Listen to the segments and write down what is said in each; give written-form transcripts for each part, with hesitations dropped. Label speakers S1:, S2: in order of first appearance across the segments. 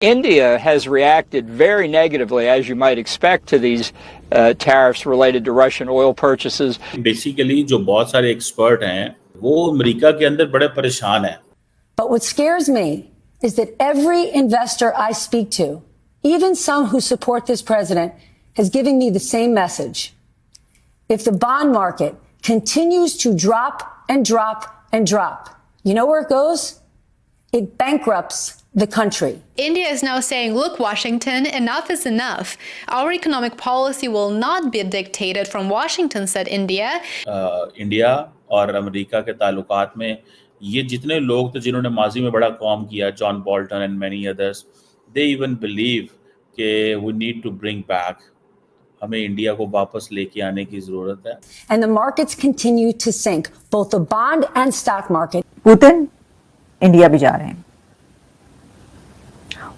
S1: India has reacted very negatively, as you might expect, to these tariffs related to Russian oil purchases.
S2: Basically जो बहुत सारे expert हैं वो America के अंदर बड़े परेशान हैं.
S3: But what scares me is that every investor I speak to, even some who support this president, is giving me the same message. If the bond market continues to drop and drop and drop, you know where it goes? It bankrupts the country.
S4: India is now saying, look, Washington, enough is enough. Our economic policy will not be dictated from Washington, said India.
S2: India और America के ताल्लुकात में ये जितने लोग थे जिन्होंने माजी में बड़ा काम किया, John Bolton and many others, they even believe कि we need to bring back, हमें इंडिया को वापस लेके आने की जरूरत है.
S3: And the markets continue to sink, both the bond and stock market.
S5: Putin India भी जा रहे हैं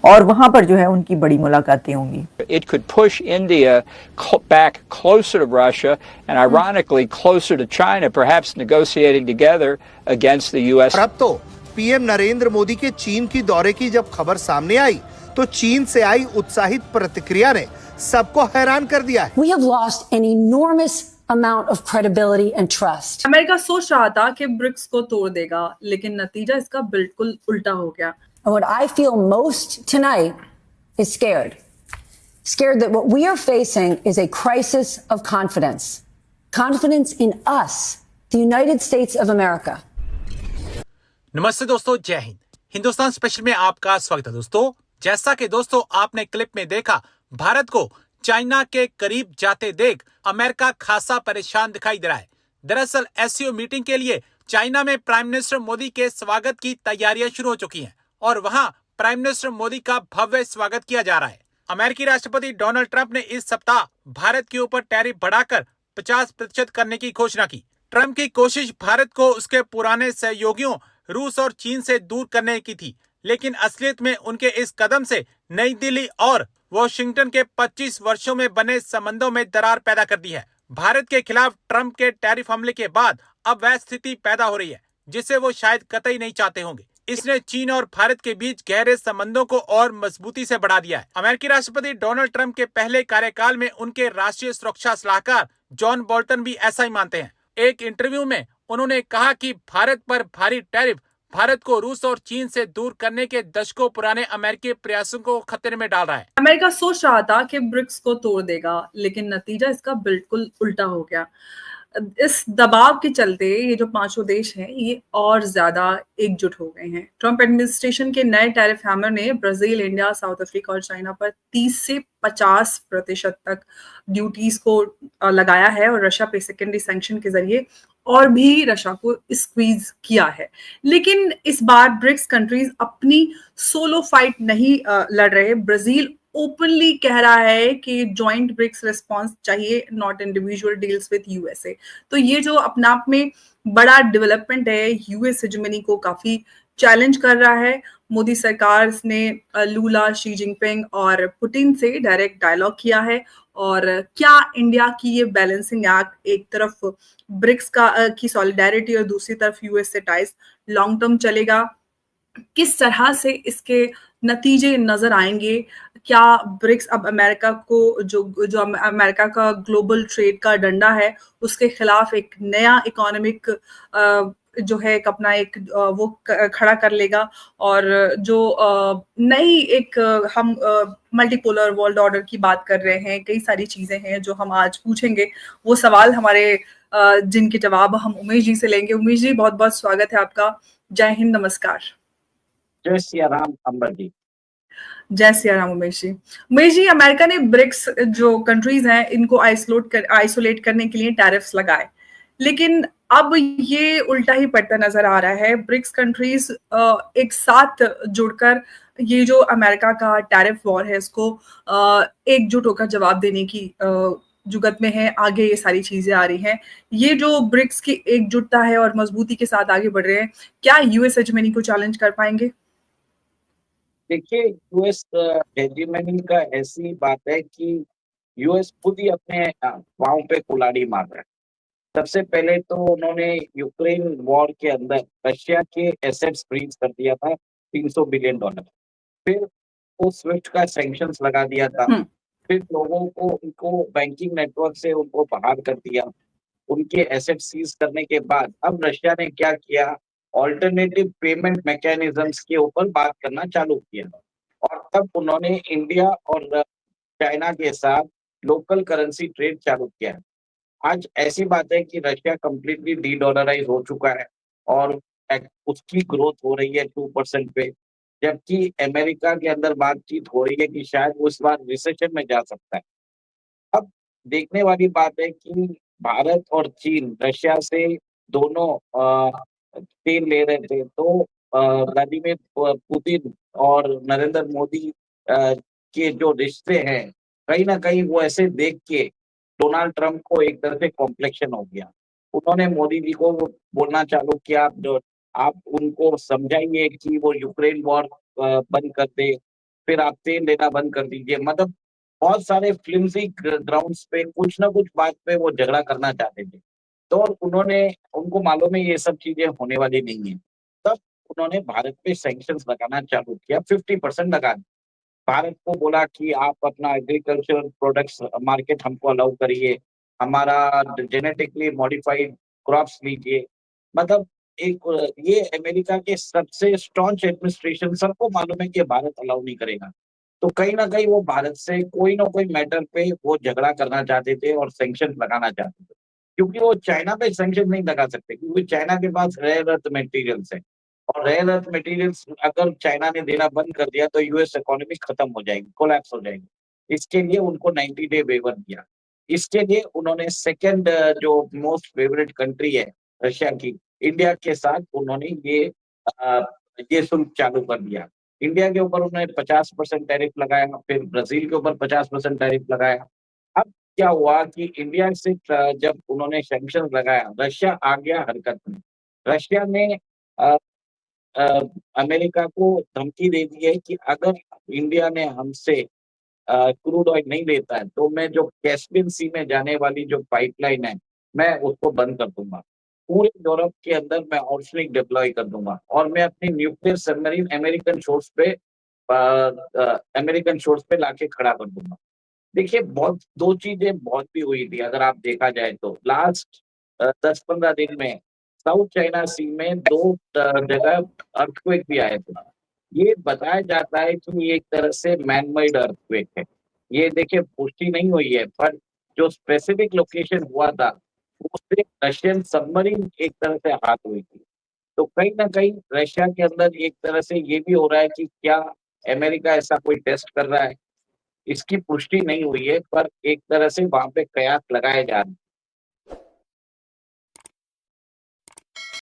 S5: और वहां पर जो है उनकी बड़ी मुलाकातें होंगी.
S1: It could push India back closer to Russia and ironically closer to China, perhaps negotiating together against the US.
S6: अब तो पीएम नरेंद्र मोदी के चीन की दौरे की जब खबर सामने आई तो चीन से आई उत्साहित प्रतिक्रिया ने सबको हैरान कर दिया है.
S3: We have lost an enormous amount of credibility and trust.
S7: America सोच रहा था कि ब्रिक्स को तोड़ देगा, लेकिन नतीजा इसका बिल्कुल उल्टा हो गया.
S3: And what I feel most tonight is scared. Scared that what we are facing is a crisis of confidence. Confidence in us, the United States of America.
S8: नमस्ते दोस्तों, जय हिंद. हिंदुस्तान स्पेशल में आपका स्वागत है दोस्तों. जैसा कि दोस्तों आपने क्लिप में देखा, भारत को चाइना के करीब जाते देख अमेरिका खासा परेशान दिखाई दे रहा है. दरअसल एससीओ मीटिंग के लिए चाइना में प्राइम मिनिस्टर मोदी के स्वागत की तैयारियां शुरू हो चुकी हैं और वहां प्राइम मिनिस्टर मोदी का भव्य स्वागत किया जा रहा है. अमेरिकी राष्ट्रपति डोनाल्ड ट्रंप ने इस सप्ताह भारत के ऊपर टैरिफ बढ़ाकर 50% करने की घोषणा की. ट्रंप की कोशिश भारत को उसके पुराने सहयोगियों रूस और चीन से दूर करने की थी, लेकिन असलियत में उनके इस कदम से नई दिल्ली और वॉशिंगटन के 25 वर्षों में बने संबंधों में दरार पैदा कर दी है. भारत के खिलाफ ट्रंप के टैरिफ हमले के बाद अब वह स्थिति पैदा हो रही है जिसे वो शायद कतई नहीं चाहते होंगे. इसने चीन और भारत के बीच गहरे संबंधों को और मजबूती से बढ़ा दिया है. अमेरिकी राष्ट्रपति डोनाल्ड ट्रंप के पहले कार्यकाल में उनके राष्ट्रीय सुरक्षा सलाहकार जॉन बोल्टन भी ऐसा ही मानते हैं. एक इंटरव्यू में उन्होंने कहा कि भारत पर भारी टैरिफ भारत को रूस और चीन से दूर करने के दशकों पुराने अमेरिकी प्रयासों को खतरे में डाल रहा है.
S7: अमेरिका सोच रहा था कि ब्रिक्स को तोड़ देगा, लेकिन नतीजा इसका बिल्कुल उल्टा हो गया. इस दबाव के चलते ये जो पांचों देश हैं ये और ज्यादा एकजुट हो गए हैं. ट्रंप एडमिनिस्ट्रेशन के नए टैरिफ हैमर ने ब्राजील, इंडिया, साउथ अफ्रीका और चाइना पर 30 से 50% तक ड्यूटीज को लगाया है और रशिया पे सेकेंडरी सैंक्शन के जरिए और भी रशिया को स्क्वीज किया है. लेकिन इस बार ब्रिक्स कंट्रीज अपनी सोलो फाइट नहीं लड़ रहे. ब्राजील ओपनली कह रहा है कि जॉइंट ब्रिक्स रिस्पांस चाहिए, not individual deals with USA. तो ये जो अपने आप में बड़ा डेवलपमेंट है, यूएस हेजेमनी को काफी चैलेंज कर रहा है. मोदी सरकार ने लूला, शी जिनपिंग और पुतिन से डायरेक्ट डायलॉग किया है. और क्या इंडिया की ये बैलेंसिंग एक्ट, एक तरफ ब्रिक्स की सॉलिडारिटी और दूसरी तरफ यूएस से टाइज, लॉन्ग टर्म चलेगा? किस तरह से इसके नतीजे नजर आएंगे? क्या ब्रिक्स अब अमेरिका को जो अमेरिका का ग्लोबल ट्रेड का डंडा है उसके खिलाफ एक नया इकोनॉमिक जो है एक अपना एक वो खड़ा कर लेगा? और जो नई एक हम मल्टीपोलर वर्ल्ड ऑर्डर की बात कर रहे हैं, कई सारी चीजें हैं जो हम आज पूछेंगे. वो सवाल हमारे जिनके जवाब हम उमेश जी से लेंगे. उमेश जी, बहुत बहुत स्वागत है आपका. जय हिंद, नमस्कार.
S9: जय सिया राम अंबर जी.
S7: जय सिया राम उमेश जी. उमेश जी, अमेरिका ने ब्रिक्स जो कंट्रीज हैं इनको आइसोलेट करने के लिए टैरिफ्स लगाए, लेकिन अब ये उल्टा ही पड़ता नजर आ रहा है. ब्रिक्स कंट्रीज एक साथ जुड़कर ये जो अमेरिका का टैरिफ वॉर है इसको एकजुट होकर जवाब देने की जुगत में है. आगे ये सारी चीजें आ रही हैं. ये जो ब्रिक्स की एकजुटता है और मजबूती के साथ आगे बढ़ रहे हैं, क्या यूएस हेजेमनी को चैलेंज कर पाएंगे?
S9: देखिए, यूएस हेजेमनी का ऐसी बात है कि यूएस खुद ही अपने पांव पे कुल्हाड़ी मार रहा है. सबसे पहले तो उन्होंने यूक्रेन वॉर के अंदर रशिया के एसेट्स फ्रीज कर दिया था $300 बिलियन. फिर को स्विफ्ट का सैंक्शंस लगा दिया था, फिर लोगों को उनको बैंकिंग नेटवर्क से उनको बाहर कर दिया, उनके एसेट सीज करने के बाद अब रशिया ने क्या किया, ऑल्टरनेटिव पेमेंट मैकेनिज्म्स के ऊपर बात करना चालू किया और तब उन्होंने इंडिया और चाइना के साथ लोकल करेंसी ट्रेड चालू किया। आज ऐसी बात है कि रशिया कंप्लीटली डी-डॉलराइज हो चुका है और उसकी ग्रोथ हो रही है 2% पे, जबकि अमेरिका के अंदर बातचीत हो रही है कि शायद वो इस बार रिसेशन में जा सकता है। अब देखने वाली बात है कि भारत और चीन रशिया से दोनों तेल ले रहे थे, तो व्लादिमीर पुतिन और नरेंद्र मोदी के जो रिश्ते हैं, कहीं ना कहीं वो ऐसे देख के डोनाल्ड ट्रंप को एक तरह से कॉम्प्लेक्शन हो गया। उन्होंने मोदी जी को बोलना चालू किया, आप उनको समझाइए कि वो यूक्रेन वॉर बंद कर दे, फिर आप तेल लेना बंद कर दीजिए। मतलब बहुत सारे फ्लिम्सी ग्राउंड्स पे कुछ ना कुछ बात पे वो झगड़ा करना चाहते थे, तो उनको मालूम है ये सब चीजें होने वाली नहीं है। तब उन्होंने भारत पे सैंक्शंस लगाना चालू किया, 50% लगा दिया। भारत को बोला कि आप अपना एग्रीकल्चरल प्रोडक्ट्स मार्केट हमको अलाउ करिए, हमारा जेनेटिकली मॉडिफाइड क्रॉप्स लीजिए। मतलब ये अमेरिका के सबसे स्टॉन्च एडमिनिस्ट्रेशन, सबको मालूम है कि भारत अलाउ नहीं करेगा, तो कहीं ना कहीं वो भारत से कोई ना कोई मैटर पे वो झगड़ा करना चाहते थे और सैंक्शन लगाना चाहते थे, क्योंकि वो चाइना पे सैंक्शन नहीं लगा सकते, क्योंकि चाइना के पास रेयर अर्थ मटेरियल्स है और रेयर अर्थ मटेरियल्स अगर चाइना ने देना बंद कर दिया तो यूएस इकोनॉमी खत्म हो जाएगी, कोलैप्स हो जाएगी। इसके लिए उनको 90 डे वेवर दिया। इसके लिए उन्होंने सेकंड जो मोस्ट फेवरेट कंट्री है रशिया की, इंडिया के साथ उन्होंने ये शुल्क चालू कर दिया। इंडिया के ऊपर उन्होंने 50% टैरिफ लगाया, फिर ब्राजील के ऊपर 50% टैरिफ लगाया। अब क्या हुआ कि इंडिया से जब उन्होंने सैंक्शन लगाया, रशिया आ गया हरकत में। रशिया ने अमेरिका को धमकी दे दी है कि अगर इंडिया ने हमसे क्रूड ऑयल नहीं लेता है तो मैं जो कैस्पियन सी में जाने वाली जो पाइपलाइन है, मैं उसको बंद कर दूंगा। पूरे यूरोप के अंदर मैं ऑर्शनिक डिप्लॉय कर दूंगा और मैं अपनी न्यूक्लियर सबमरीन अमेरिकन शोर्स पे लाके खड़ा कर दूंगा। देखिए, दो चीजें बहुत भी हुई थी अगर आप देखा जाए तो। लास्ट 10-15 दिन में साउथ चाइना सी में 2 जगह अर्थक्वेक भी आए थे। ये बताया जाता है कि ये एक तरह से मैन मेड अर्थक्वेक है। ये देखिए पुष्टि नहीं हुई है, पर जो स्पेसिफिक लोकेशन हुआ था उससे रशियन सबमरीन एक तरह से हाथ हुई थी। तो कहीं ना कहीं रशिया के अंदर एक तरह से ये भी हो रहा है कि क्या अमेरिका ऐसा कोई टेस्ट कर रहा है। इसकी पुष्टि नहीं हुई है, पर एक तरह से वहां पे कयास लगाए जा रहे हैं।